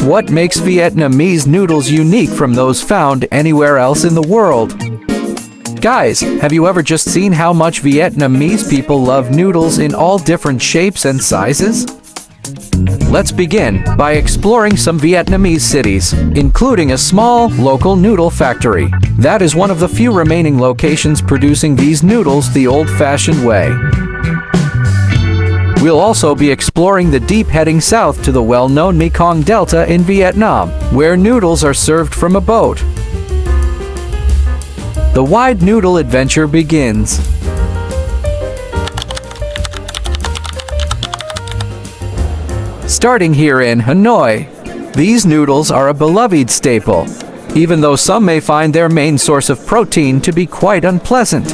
What makes Vietnamese noodles unique from those found anywhere else in the world? Guys, have you ever just seen how much Vietnamese people love noodles in all different shapes and sizes? Let's begin by exploring some Vietnamese cities, including a small, local noodle factory. That is one of the few remaining locations producing these noodles the old-fashioned way. We'll also be exploring the deep heading south to the well-known Mekong Delta in Vietnam, where noodles are served from a boat. The wide noodle adventure begins. Starting here in Hanoi, these noodles are a beloved staple, even though some may find their main source of protein to be quite unpleasant.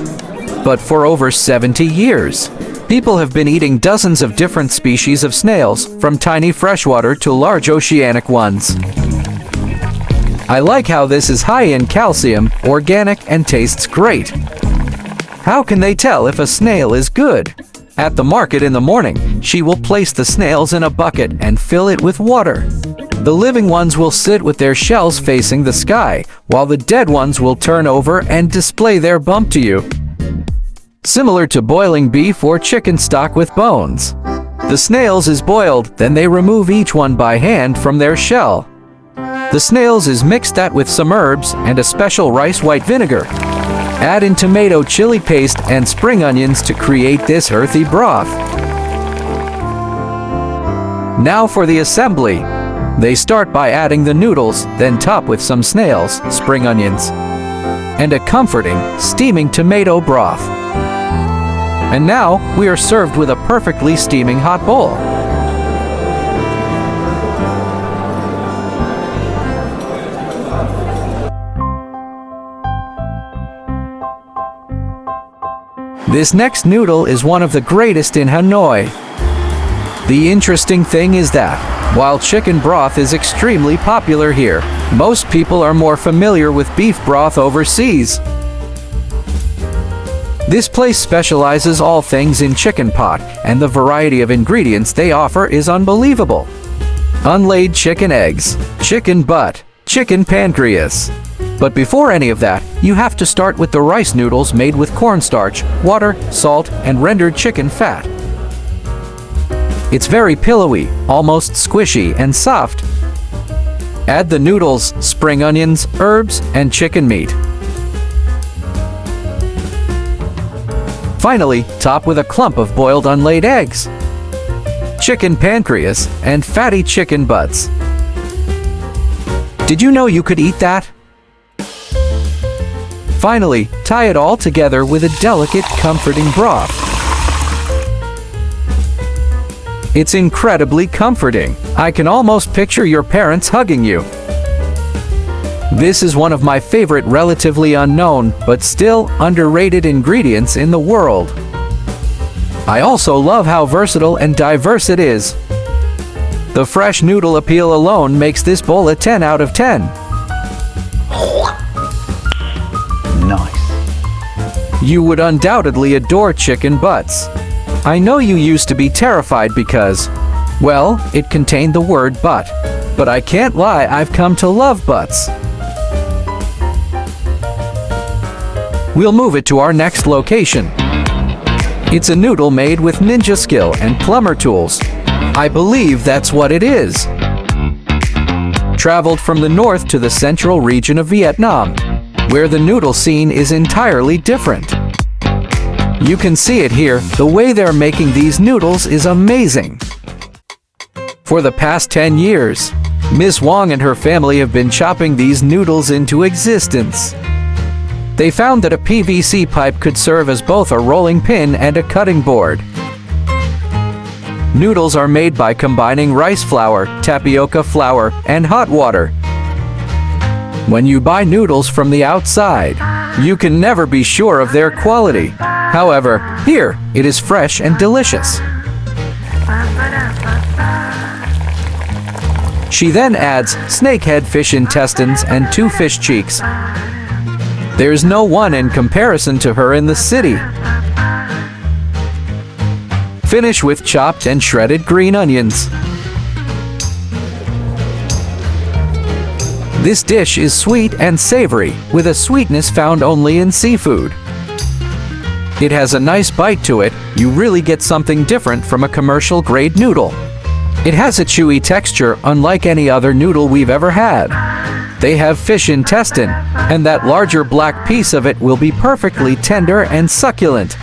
But for over 70 years, people have been eating dozens of different species of snails, from tiny freshwater to large oceanic ones. I like how this is high in calcium, organic, and tastes great. How can they tell if a snail is good? At the market in the morning, she will place the snails in a bucket and fill it with water. The living ones will sit with their shells facing the sky, while the dead ones will turn over and display their bump to you. Similar to boiling beef or chicken stock with bones. The snails is boiled, then they remove each one by hand from their shell. The snails is mixed that with some herbs and a special rice white vinegar. Add in tomato chili paste and spring onions to create this earthy broth. Now for the assembly. They start by adding the noodles, then top with some snails, spring onions, and a comforting, steaming tomato broth. And now, we are served with a perfectly steaming hot bowl. This next noodle is one of the greatest in Hanoi. The interesting thing is that, while chicken broth is extremely popular here, most people are more familiar with beef broth overseas. This place specializes all things in chicken pot, and the variety of ingredients they offer is unbelievable. Unlaid chicken eggs, chicken butt, chicken pancreas. But before any of that, you have to start with the rice noodles made with cornstarch, water, salt, and rendered chicken fat. It's very pillowy, almost squishy and soft. Add the noodles, spring onions, herbs, and chicken meat. Finally, top with a clump of boiled unlaid eggs, chicken pancreas, and fatty chicken butts. Did you know you could eat that? Finally, tie it all together with a delicate, comforting broth. It's incredibly comforting. I can almost picture your parents hugging you. This is one of my favorite relatively unknown, but still underrated ingredients in the world. I also love how versatile and diverse it is. The fresh noodle appeal alone makes this bowl a 10 out of 10. Nice. You would undoubtedly adore chicken butts. I know you used to be terrified because, well, it contained the word butt. But I can't lie, I've come to love butts. We'll move it to our next location. It's a noodle made with ninja skill and plumber tools. I believe that's what it is. Traveled from the north to the central region of Vietnam, where the noodle scene is entirely different. You can see it here, the way they're making these noodles is amazing. For the past 10 years, Ms. Wong and her family have been chopping these noodles into existence. They found that a PVC pipe could serve as both a rolling pin and a cutting board. Noodles are made by combining rice flour, tapioca flour, and hot water. When you buy noodles from the outside, you can never be sure of their quality. However, here, it is fresh and delicious. She then adds snakehead fish intestines and 2 fish cheeks. There's no one in comparison to her in the city. Finish with chopped and shredded green onions. This dish is sweet and savory, with a sweetness found only in seafood. It has a nice bite to it. You really get something different from a commercial-grade noodle. It has a chewy texture unlike any other noodle we've ever had. They have fish intestine, and that larger black piece of it will be perfectly tender and succulent.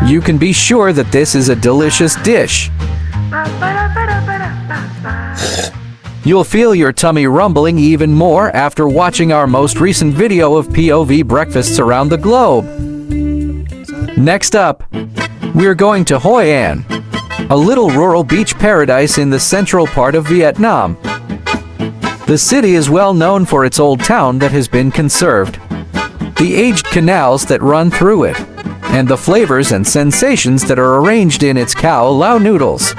You can be sure that this is a delicious dish. You'll feel your tummy rumbling even more after watching our most recent video of POV breakfasts around the globe. Next up, we're going to Hoi An, a little rural beach paradise in the central part of Vietnam. The city is well known for its old town that has been conserved, the aged canals that run through it, and the flavors and sensations that are arranged in its Cao Lầu noodles.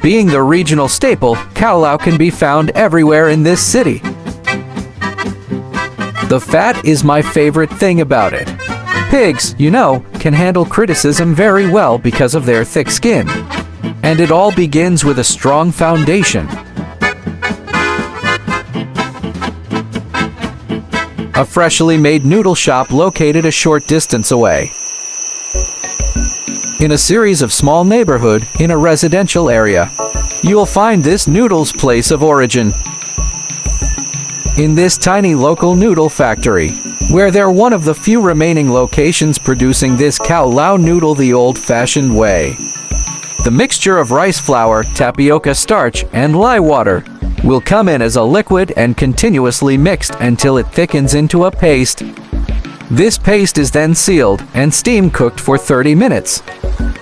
Being the regional staple, Cao Lầu can be found everywhere in this city. The fat is my favorite thing about it. Pigs, you know, can handle criticism very well because of their thick skin. And it all begins with a strong foundation. A freshly made noodle shop located a short distance away. In a series of small neighborhood in a residential area, you'll find this noodles place of origin. In this tiny local noodle factory, where they're one of the few remaining locations producing this Cao Lầu noodle the old-fashioned way. The mixture of rice flour, tapioca starch, and lye water will come in as a liquid and continuously mixed until it thickens into a paste. This paste is then sealed and steam cooked for 30 minutes,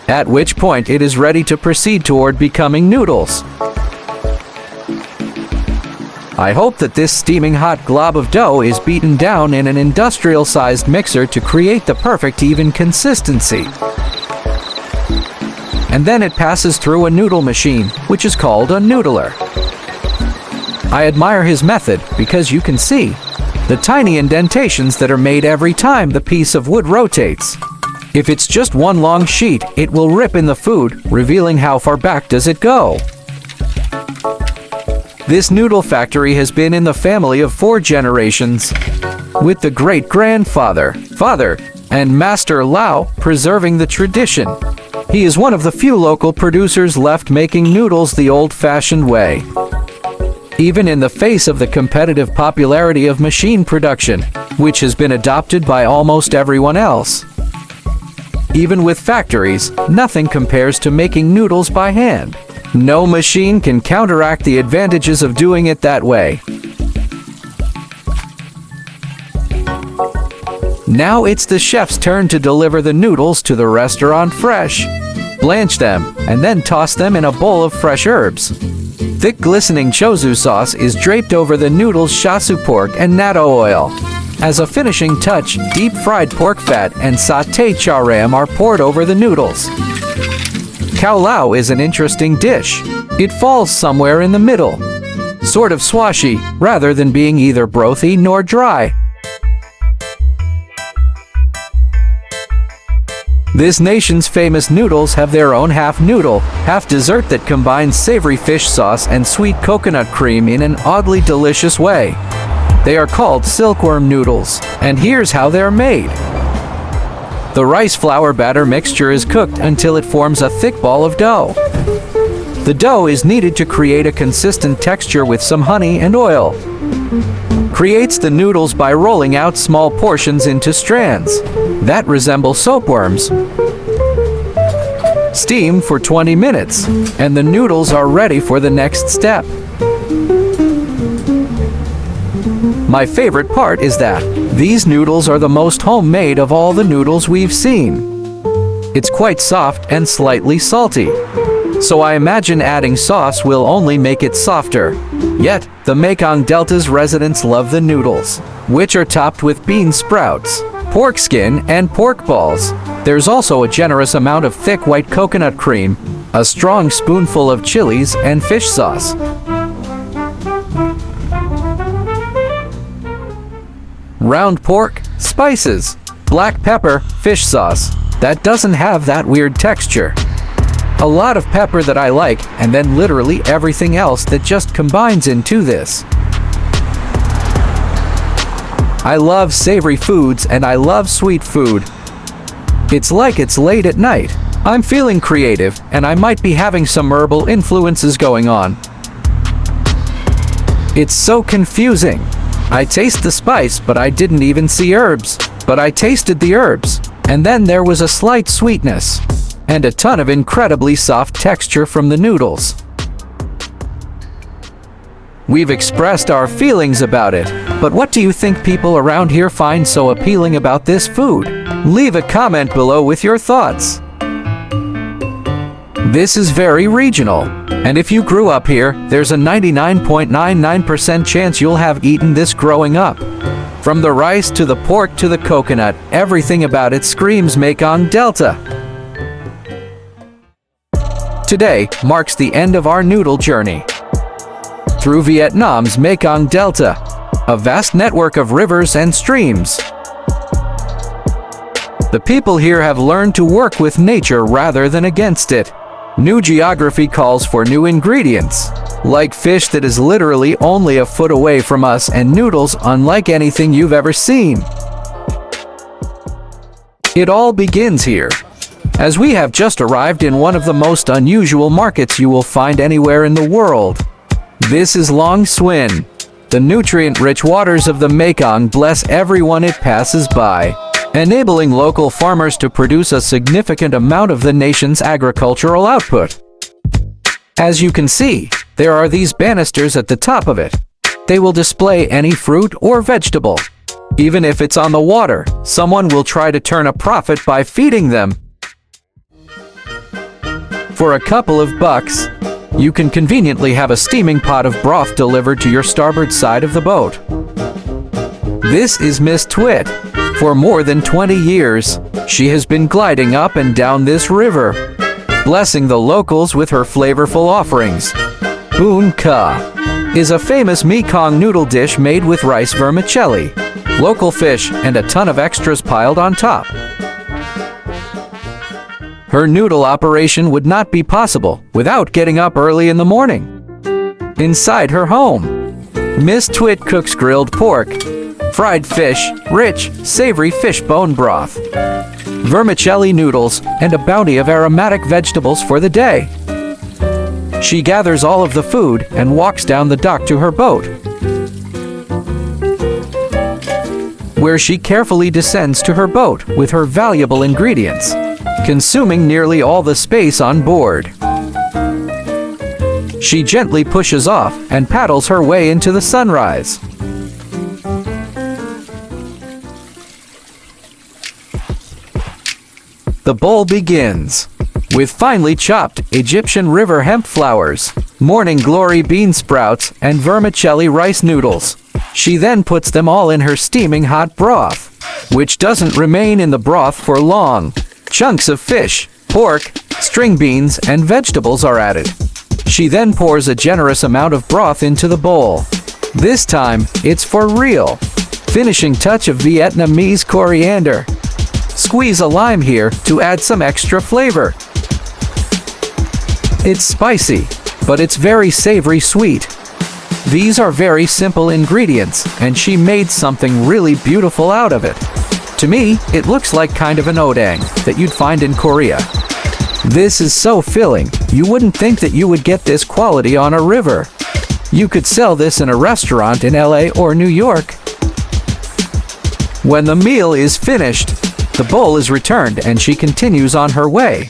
at which point it is ready to proceed toward becoming noodles. I hope that this steaming hot glob of dough is beaten down in an industrial-sized mixer to create the perfect even consistency. And then it passes through a noodle machine, which is called a noodler. I admire his method because you can see the tiny indentations that are made every time the piece of wood rotates. If it's just one long sheet, it will rip in the food, revealing how far back does it go. This noodle factory has been in the family of 4 generations, with the great-grandfather, father, and Master Lao preserving the tradition. He is one of the few local producers left making noodles the old-fashioned way. Even in the face of the competitive popularity of machine production, which has been adopted by almost everyone else. Even with factories, nothing compares to making noodles by hand. No machine can counteract the advantages of doing it that way. Now it's the chef's turn to deliver the noodles to the restaurant fresh. Blanch them, and then toss them in a bowl of fresh herbs. Thick glistening chozu sauce is draped over the noodles' shasu pork and natto oil. As a finishing touch, deep-fried pork fat and sauté char ram are poured over the noodles. Cao Lầu is an interesting dish. It falls somewhere in the middle. Sort of swashy, rather than being either brothy nor dry. This nation's famous noodles have their own half noodle, half dessert that combines savory fish sauce and sweet coconut cream in an oddly delicious way. They are called silkworm noodles, and here's how they're made. The rice flour batter mixture is cooked until it forms a thick ball of dough. The dough is kneaded to create a consistent texture with some honey and oil. Creates the noodles by rolling out small portions into strands that resemble soapworms. Steam for 20 minutes, and the noodles are ready for the next step. My favorite part is that these noodles are the most homemade of all the noodles we've seen. It's quite soft and slightly salty, so I imagine adding sauce will only make it softer. Yet, the Mekong Delta's residents love the noodles, which are topped with bean sprouts, pork skin, and pork balls. There's also a generous amount of thick white coconut cream, a strong spoonful of chilies, and fish sauce. Round pork, spices, black pepper, fish sauce. That doesn't have that weird texture. A lot of pepper that I like, and then literally everything else that just combines into this. I love savory foods and I love sweet food. It's like it's late at night. I'm feeling creative, and I might be having some herbal influences going on. It's so confusing. I taste the spice, but I didn't even see herbs. But I tasted the herbs, and then there was a slight sweetness, and a ton of incredibly soft texture from the noodles. We've expressed our feelings about it, but what do you think people around here find so appealing about this food? Leave a comment below with your thoughts. This is very regional, and if you grew up here, there's a 99.99% chance you'll have eaten this growing up. From the rice to the pork to the coconut, everything about it screams Mekong Delta. Today marks the end of our noodle journey through Vietnam's Mekong Delta, a vast network of rivers and streams. The people here have learned to work with nature rather than against it. New geography calls for new ingredients, like fish that is literally only a foot away from us and noodles unlike anything you've ever seen. It all begins here, as we have just arrived in one of the most unusual markets you will find anywhere in the world. This is Long Xuyên. The nutrient-rich waters of the Mekong bless everyone it passes by, enabling local farmers to produce a significant amount of the nation's agricultural output. As you can see, there are these banisters at the top of it. They will display any fruit or vegetable. Even if it's on the water, someone will try to turn a profit by feeding them. For a couple of bucks, you can conveniently have a steaming pot of broth delivered to your starboard side of the boat. This is Miss Twit. For more than 20 years, she has been gliding up and down this river, blessing the locals with her flavorful offerings. Bún Ốc is a famous Mekong noodle dish made with rice vermicelli, local fish, and a ton of extras piled on top. Her noodle operation would not be possible without getting up early in the morning. Inside her home, Miss Twit cooks grilled pork, fried fish, rich, savory fish bone broth, vermicelli noodles, and a bounty of aromatic vegetables for the day. She gathers all of the food and walks down the dock to her boat, where she carefully descends to her boat with her valuable ingredients, consuming nearly all the space on board. She gently pushes off and paddles her way into the sunrise. The bowl begins with finely chopped Egyptian river hemp flowers, morning glory bean sprouts, and vermicelli rice noodles. She then puts them all in her steaming hot broth, which doesn't remain in the broth for long. Chunks of fish, pork, string beans, and vegetables are added. She then pours a generous amount of broth into the bowl. This time, it's for real. Finishing touch of Vietnamese coriander. Squeeze a lime here to add some extra flavor. It's spicy, but it's very savory sweet. These are very simple ingredients, and she made something really beautiful out of it. To me, it looks like kind of an odang that you'd find in Korea. This is so filling, you wouldn't think that you would get this quality on a river. You could sell this in a restaurant in LA or New York. When the meal is finished, the bowl is returned and she continues on her way.